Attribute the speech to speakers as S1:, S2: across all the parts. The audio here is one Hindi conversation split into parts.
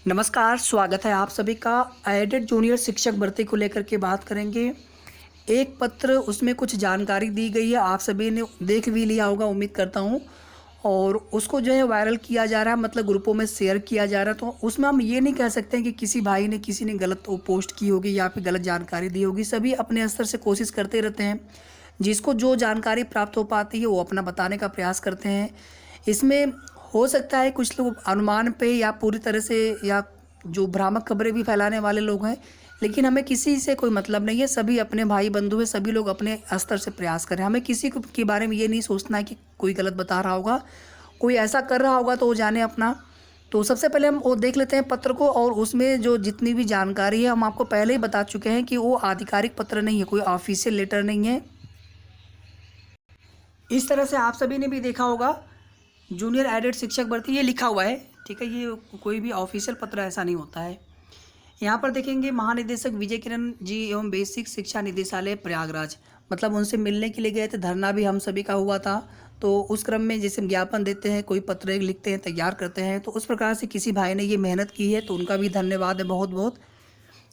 S1: नमस्कार, स्वागत है आप सभी का। एडेड जूनियर शिक्षक भर्ती को लेकर के बात करेंगे। एक पत्र उसमें कुछ जानकारी दी गई है, आप सभी ने देख भी लिया होगा उम्मीद करता हूँ। और उसको जो है वायरल किया जा रहा है, मतलब ग्रुपों में शेयर किया जा रहा है। तो उसमें हम ये नहीं कह सकते हैं कि किसी भाई ने किसी ने गलत वो पोस्ट की होगी या फिर गलत जानकारी दी होगी। सभी अपने स्तर से कोशिश करते रहते हैं, जिसको जो जानकारी प्राप्त हो पाती है वो अपना बताने का प्रयास करते हैं। इसमें हो सकता है कुछ लोग अनुमान पे या पूरी तरह से या जो भ्रामक खबरें भी फैलाने वाले लोग हैं, लेकिन हमें किसी से कोई मतलब नहीं है। सभी अपने भाई बंधु हैं, सभी लोग अपने स्तर से प्रयास करें। हमें किसी को के बारे में ये नहीं सोचना है कि कोई गलत बता रहा होगा, कोई ऐसा कर रहा होगा तो वो जाने अपना। तो सबसे पहले हम वो देख लेते हैं पत्र को, और उसमें जो जितनी भी जानकारी है हम आपको पहले ही बता चुके हैं कि वो आधिकारिक पत्र नहीं है, कोई ऑफिशियल लेटर नहीं है। इस तरह से आप सभी ने भी देखा होगा, जूनियर एडेड शिक्षक भर्ती ये लिखा हुआ है, ठीक है। ये कोई भी ऑफिशियल पत्र ऐसा नहीं होता है। यहाँ पर देखेंगे महानिदेशक विजय किरण जी एवं बेसिक शिक्षा निदेशालय प्रयागराज, मतलब उनसे मिलने के लिए गए थे। धरना भी हम सभी का हुआ था। तो उस क्रम में जैसे हम ज्ञापन देते हैं, कोई पत्र लिखते हैं, तैयार करते हैं, तो उस प्रकार से किसी भाई ने ये मेहनत की है, तो उनका भी धन्यवाद है बहुत बहुत।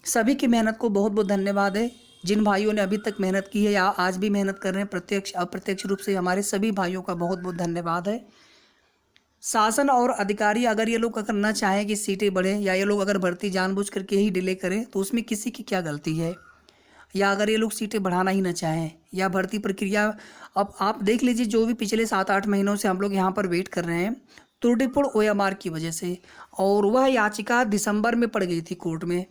S1: सभी की मेहनत को बहुत बहुत धन्यवाद है। जिन भाइयों ने अभी तक मेहनत की है या आज भी मेहनत कर रहे हैं, प्रत्यक्ष अप्रत्यक्ष रूप से, हमारे सभी भाइयों का बहुत बहुत धन्यवाद है। शासन और अधिकारी अगर ये लोग अगर ना चाहें कि सीटें बढ़ें, या ये लोग अगर भर्ती जानबूझ करके ही डिले करें, तो उसमें किसी की क्या गलती है। या अगर ये लोग सीटें बढ़ाना ही ना चाहें या भर्ती प्रक्रिया, अब आप देख लीजिए, जो भी पिछले 7-8 महीनों से हम लोग यहाँ पर वेट कर रहे हैं त्रुटिपूर्ण ओएमआर की वजह से, और वह याचिका दिसंबर में पड़ गई थी कोर्ट में।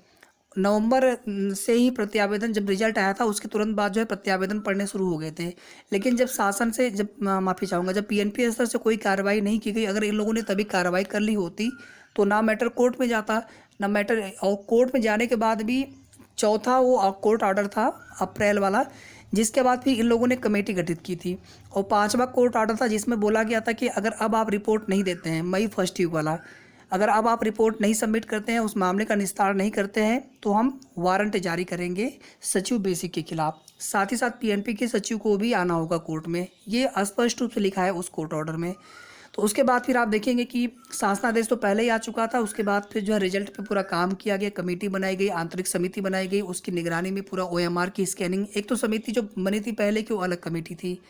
S1: नवंबर से ही प्रत्यावेदन, जब रिजल्ट आया था उसके तुरंत बाद जो है प्रत्यावेदन पढ़ने शुरू हो गए थे। लेकिन जब शासन से, जब माफ़ी चाहूँगा, जब पीएनपी स्तर से कोई कार्रवाई नहीं की गई, अगर इन लोगों ने तभी कार्रवाई कर ली होती तो ना मैटर कोर्ट में जाता, ना मैटर, और कोर्ट में जाने के बाद भी चौथा वो कोर्ट ऑर्डर था अप्रैल वाला, जिसके बाद फिर इन लोगों ने कमेटी गठित की थी। और पांचवा कोर्ट ऑर्डर था जिसमें बोला गया था कि अगर अब आप रिपोर्ट नहीं देते हैं, मई फर्स्ट वीक वाला, अगर अब आप रिपोर्ट नहीं सबमिट करते हैं, उस मामले का निस्तार नहीं करते हैं, तो हम वारंट जारी करेंगे सचिव बेसिक के खिलाफ। साथ ही साथ पीएनपी के सचिव को भी आना होगा कोर्ट में, ये स्पष्ट रूप से लिखा है उस कोर्ट ऑर्डर में। तो उसके बाद फिर आप देखेंगे कि शासनादेश तो पहले ही आ चुका था। उसके बाद फिर जो है रिजल्ट पे पूरा काम किया गया, कमेटी बनाई गई, आंतरिक समिति बनाई गई, उसकी निगरानी में पूरा ओएमआर की स्कैनिंग। एक तो समिति जो बनी थी पहले की वो अलग कमेटी थी,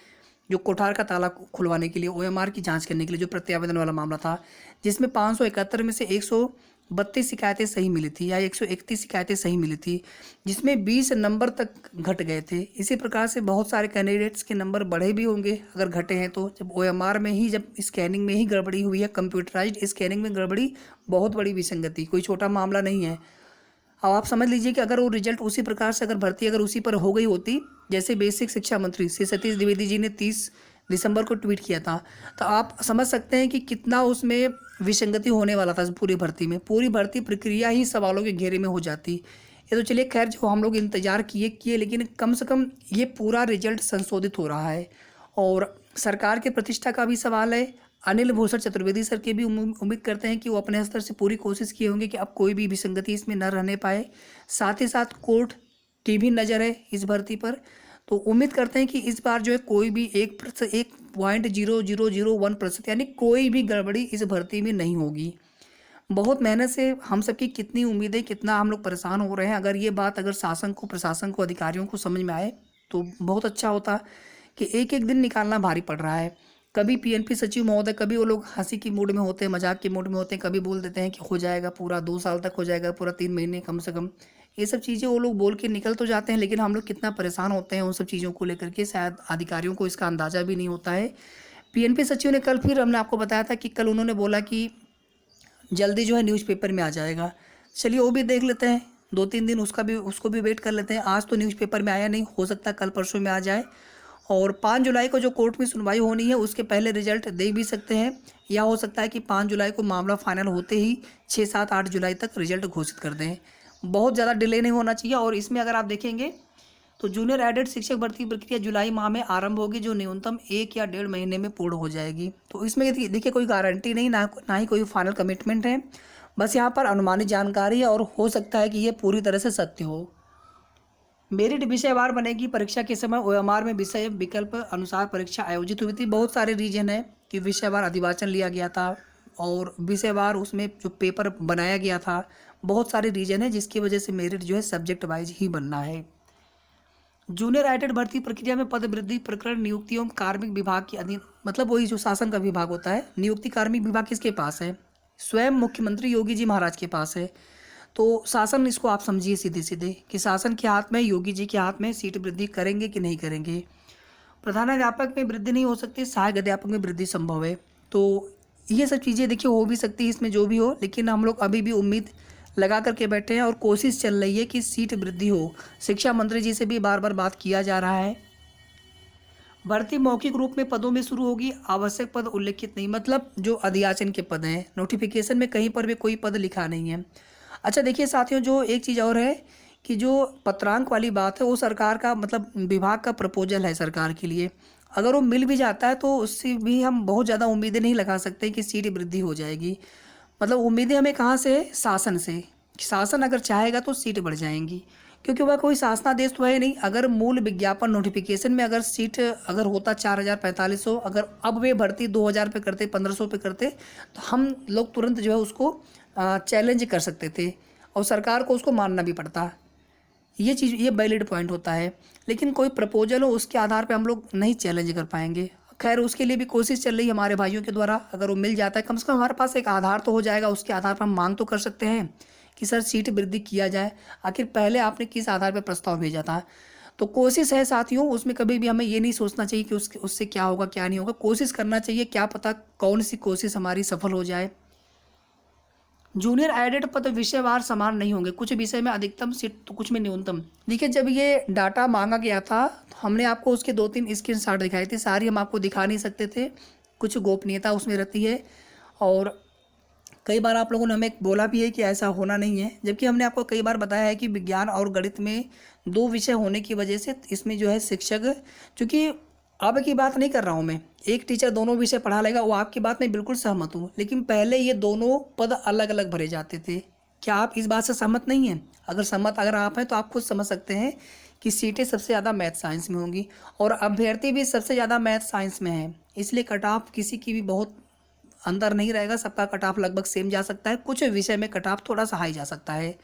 S1: जो कोठार का ताला खुलवाने के लिए, ओएमआर की जांच करने के लिए, जो प्रत्यावेदन वाला मामला था, जिसमें 571 में से 132 शिकायतें सही मिली थी या 131 शिकायतें सही मिली थी, जिसमें 20 नंबर तक घट गए थे। इसी प्रकार से बहुत सारे कैंडिडेट्स के नंबर बढ़े भी होंगे अगर घटे हैं तो। जब ओएमआर में ही, जब स्कैनिंग में ही गड़बड़ी हुई है, कंप्यूटराइज्ड स्कैनिंग में गड़बड़ी, बहुत बड़ी विसंगति, कोई छोटा मामला नहीं है। अब आप समझ लीजिए कि अगर वो रिजल्ट उसी प्रकार से, अगर भर्ती अगर उसी पर हो गई होती, जैसे बेसिक शिक्षा मंत्री श्री सतीश द्विवेदी जी ने 30 दिसंबर को ट्वीट किया था, तो आप समझ सकते हैं कि कितना उसमें विसंगति होने वाला था पूरी भर्ती में। पूरी भर्ती प्रक्रिया ही सवालों के घेरे में हो जाती। ये तो चलिए खैर, जो हम लोग इंतजार किए, लेकिन कम से कम ये पूरा रिजल्ट संशोधित हो रहा है। और सरकार के प्रतिष्ठा का भी सवाल है। अनिल भूषण चतुर्वेदी सर के भी उम्मीद करते हैं कि वो अपने स्तर से पूरी कोशिश किए होंगे कि अब कोई भी विसंगति इसमें न रहने पाए। साथ ही साथ कोर्ट की भी नज़र है इस भर्ती पर। तो उम्मीद करते हैं कि इस बार जो है कोई भी 1.0001%, यानी कोई भी गड़बड़ी इस भर्ती में नहीं होगी। बहुत मेहनत से हम सबकी कितनी उम्मीदें, कितना हम लोग परेशान हो रहे हैं। अगर ये बात अगर शासन को, प्रशासन को, अधिकारियों को समझ में आए तो बहुत अच्छा होता कि एक एक दिन निकालना भारी पड़ रहा है। कभी पीएनपी सचिव महोदय, कभी वो लोग हंसी की मूड में होते हैं, मजाक की मूड में होते हैं, कभी बोल देते हैं कि हो जाएगा पूरा 2 साल तक, हो जाएगा पूरा 3 महीने कम से कम। ये सब चीज़ें वो लोग बोल के निकल तो जाते हैं, लेकिन हम लोग कितना परेशान होते हैं उन सब चीज़ों को लेकर के, शायद अधिकारियों को इसका अंदाज़ा भी नहीं होता है। पीएनपी सचिव ने कल, फिर हमने आपको बताया था कि कल उन्होंने बोला कि जल्दी जो है न्यूज़पेपर में आ जाएगा। चलिए वो भी देख लेते हैं, 2-3 दिन उसको भी वेट कर लेते हैं। आज तो न्यूज़पेपर में आया नहीं, हो सकता है कल परसों में आ जाए। और 5 जुलाई को जो कोर्ट में सुनवाई होनी है उसके पहले रिजल्ट दे भी सकते हैं, या हो सकता है कि 5 जुलाई को मामला फाइनल होते ही 6, 7, 8 जुलाई तक रिजल्ट घोषित कर दें। बहुत ज़्यादा डिले नहीं होना चाहिए। और इसमें अगर आप देखेंगे तो जूनियर एडेड शिक्षक भर्ती प्रक्रिया जुलाई माह में आरंभ होगी, जो न्यूनतम 1 या 1.5 महीने में पूर्ण हो जाएगी। तो इसमें देखिए कोई गारंटी नहीं, ना ही कोई फाइनल कमिटमेंट है, बस यहाँ पर अनुमानित जानकारी है, और हो सकता है कि ये पूरी तरह से सत्य हो। मेरिट विषयवार बनेगी। परीक्षा के समय ओएमआर में विषय विकल्प अनुसार परीक्षा आयोजित हुई थी। बहुत सारे रीजन है कि विषयवार अधिवाचन लिया गया था, और विषयवार उसमें जो पेपर बनाया गया था, बहुत सारे रीजन है जिसकी वजह से मेरिट जो है सब्जेक्ट वाइज ही बनना है। जूनियर एडेड भर्ती प्रक्रिया में पद वृद्धि प्रकरण नियुक्ति एवं कार्मिक विभाग के अधीन, मतलब वही जो शासन का विभाग होता है। नियुक्ति कार्मिक विभाग किसके पास है? स्वयं मुख्यमंत्री योगी जी महाराज के पास है। तो शासन, इसको आप समझिए सीधे सीधे कि शासन के हाथ में, योगी जी के हाथ में सीट वृद्धि करेंगे कि नहीं करेंगे। प्रधानाध्यापक में वृद्धि नहीं हो सकती, सहायक अध्यापक में वृद्धि संभव है। तो ये सब चीज़ें देखिए हो भी सकती है इसमें जो भी हो, लेकिन हम लोग अभी भी उम्मीद लगा करके बैठे हैं और कोशिश चल रही है कि सीट वृद्धि हो। शिक्षा मंत्री जी से भी बार बार बात किया जा रहा है। भर्ती मौखिक रूप में पदों में शुरू होगी, आवश्यक पद उल्लेखित नहीं, मतलब जो अध्याचन के पद हैं, नोटिफिकेशन में कहीं पर भी कोई पद लिखा नहीं है। अच्छा देखिए साथियों, जो एक चीज़ और है कि जो पत्रांक वाली बात है वो सरकार का, मतलब विभाग का प्रपोजल है सरकार के लिए। अगर वो मिल भी जाता है तो उससे भी हम बहुत ज़्यादा उम्मीदें नहीं लगा सकते कि सीट वृद्धि हो जाएगी। मतलब उम्मीदें हमें कहाँ से? शासन से। शासन अगर चाहेगा तो सीट बढ़ जाएंगी, क्योंकि वह कोई शासनादेश तो है नहीं। अगर मूल विज्ञापन नोटिफिकेशन में अगर सीट अगर होता 4,000-4,500, अगर अब वे भर्ती 2,000 पे करते, 1,500 पे करते, तो हम लोग तुरंत जो है उसको चैलेंज कर सकते थे और सरकार को उसको मानना भी पड़ता। ये चीज़, ये वैलिड पॉइंट होता है। लेकिन कोई प्रपोजल हो उसके आधार पे हम लोग नहीं चैलेंज कर पाएंगे। खैर उसके लिए भी कोशिश चल रही है हमारे भाइयों के द्वारा। अगर वो मिल जाता है, कम से कम हमारे पास एक आधार तो हो जाएगा, उसके आधार पर हम मांग तो कर सकते हैं कि सर सीट वृद्धि किया जाए। आखिर पहले आपने किस आधार पर प्रस्ताव भेजा था? तो कोशिश है साथियों, उसमें कभी भी हमें ये नहीं सोचना चाहिए कि उससे क्या होगा क्या नहीं होगा। कोशिश करना चाहिए, क्या पता कौन सी कोशिश हमारी सफल हो जाए। जूनियर एडेड पद विषयवार समान नहीं होंगे, कुछ विषय में अधिकतम सीट तो कुछ में न्यूनतम। देखिए जब ये डाटा मांगा गया था तो हमने आपको उसके 2-3 स्क्रीनशॉट दिखाए थे, सारी हम आपको दिखा नहीं सकते थे, कुछ गोपनीयता उसमें रहती है। और कई बार आप लोगों ने हमें बोला भी है कि ऐसा होना नहीं है, जबकि हमने आपको कई बार बताया है कि विज्ञान और गणित में 2 विषय होने की वजह से इसमें जो है शिक्षक, चूँकि अब की बात नहीं कर रहा हूँ मैं, एक टीचर दोनों विषय पढ़ा लेगा, वो आपकी बात में बिल्कुल सहमत हूँ, लेकिन पहले ये दोनों पद अलग अलग भरे जाते थे। क्या आप इस बात से सहमत नहीं हैं? अगर सहमत अगर आप हैं तो आप खुद समझ सकते हैं कि सीटें सबसे ज़्यादा मैथ साइंस में होंगी और अभ्यर्थी भी सबसे ज़्यादा मैथ साइंस में है, इसलिए कट ऑफ किसी की भी बहुत अंतर नहीं रहेगा, सबका कट ऑफ लगभग सेम जा सकता है, कुछ विषय में कट ऑफ थोड़ा सा हाई जा सकता है।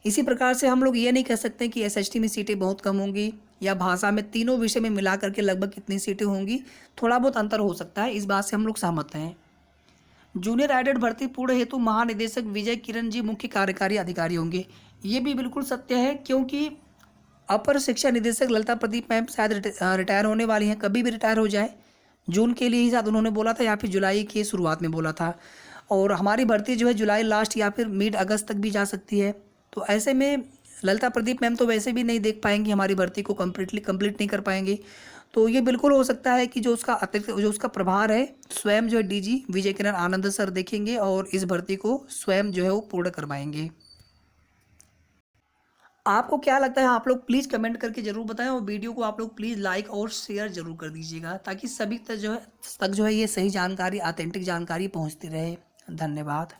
S1: इसी प्रकार से हम लोग ये नहीं कह सकते कि एसएसटी में सीटें बहुत कम होंगी, या भाषा में, तीनों विषय में मिला करके लगभग कितनी सीटें होंगी, थोड़ा बहुत अंतर हो सकता है, इस बात से हम लोग सहमत हैं। जूनियर एडेड भर्ती पूर्ण हेतु महानिदेशक विजय किरण जी मुख्य कार्यकारी अधिकारी होंगे, ये भी बिल्कुल सत्य है, क्योंकि अपर शिक्षा निदेशक ललिता प्रदीप मैम शायद रिटायर होने वाली हैं, कभी भी रिटायर हो जाए। जून के लिए ही शायद उन्होंने बोला था या फिर जुलाई की शुरुआत में बोला था, और हमारी भर्ती जो है जुलाई लास्ट या फिर मिड अगस्त तक भी जा सकती है। तो ऐसे में ललिता प्रदीप मैम तो वैसे भी नहीं देख पाएंगी हमारी भर्ती को, कंप्लीट नहीं कर पाएंगे। तो ये बिल्कुल हो सकता है कि जो उसका अतिरिक्त जो उसका प्रभार है स्वयं जो है डीजी विजय किरण आनंद सर देखेंगे और इस भर्ती को स्वयं जो है वो पूर्ण करवाएंगे। आपको क्या लगता है? आप लोग प्लीज़ कमेंट करके ज़रूर बताएं और वीडियो को आप लोग प्लीज़ लाइक और शेयर ज़रूर कर दीजिएगा, ताकि सभी तक जो है ये सही जानकारी, ऑथेंटिक जानकारी पहुंचती रहे। धन्यवाद।